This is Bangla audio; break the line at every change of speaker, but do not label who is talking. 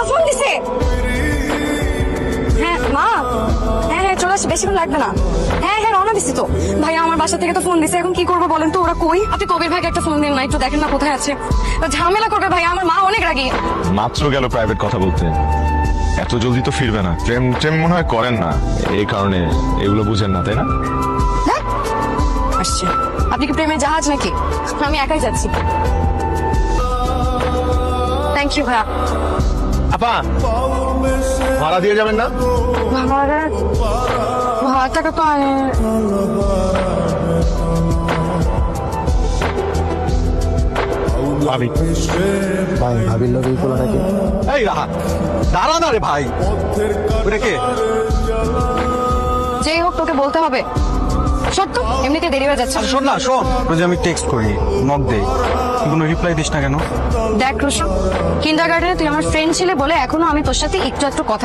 ফোন দিছে। হ্যাঁ মা, হ্যাঁ হ্যাঁ চলে আসছে, বেশিক্ষণ লাগবে না। হ্যাঁ হ্যাঁ রওনা দিছি তো। ভাইয়া আমার বাসা থেকে তো ফোন দিছে, এখন কি করবো বলেন তো? ওরা কই? আপনি কবির ভাইকে একটা ফোন দিন না, একটু দেখেন না কোথায় আছে। ঝামেলা করবে ভাইয়া, আমার মা অনেক রাগী।
মাত্র গেল প্রাইভেট কথা বলতে, এত জলদি তো ফিরবে না। প্রেম প্রেম মনে হয় করেন না, এই কারণে এগুলো বুঝেন না, তাই না?
হ্যাঁ আসছে। আপনি কি প্রেমের জাহাজ নাকি? আমি একাই যাচ্ছি। থ্যাংক ইউ ভাইয়া।
আপা ভাড়া দিয়ে যাবেন না?
ভাড়া টাকা তো
ভাবি
ভাই ভাবির লোক এই কোলা নাকি?
এই রাহা দাঁড়া না রে ভাই, ওটা কে?
যেই হোক তোকে বলতে হবে। সত্য এমনিতে দেরি হয়ে যাচ্ছে।
শোন না শোন, রোজ আমি টেক্সট করি, নক দেই, কোনো রিপ্লাই দিস না কেন?
দেখ রুশু, কিন্ডারগার্টেনে তুই আমার ফ্রেন্ড ছিলে বলে এখনো আমি তোর সাথে একটু একটু কথা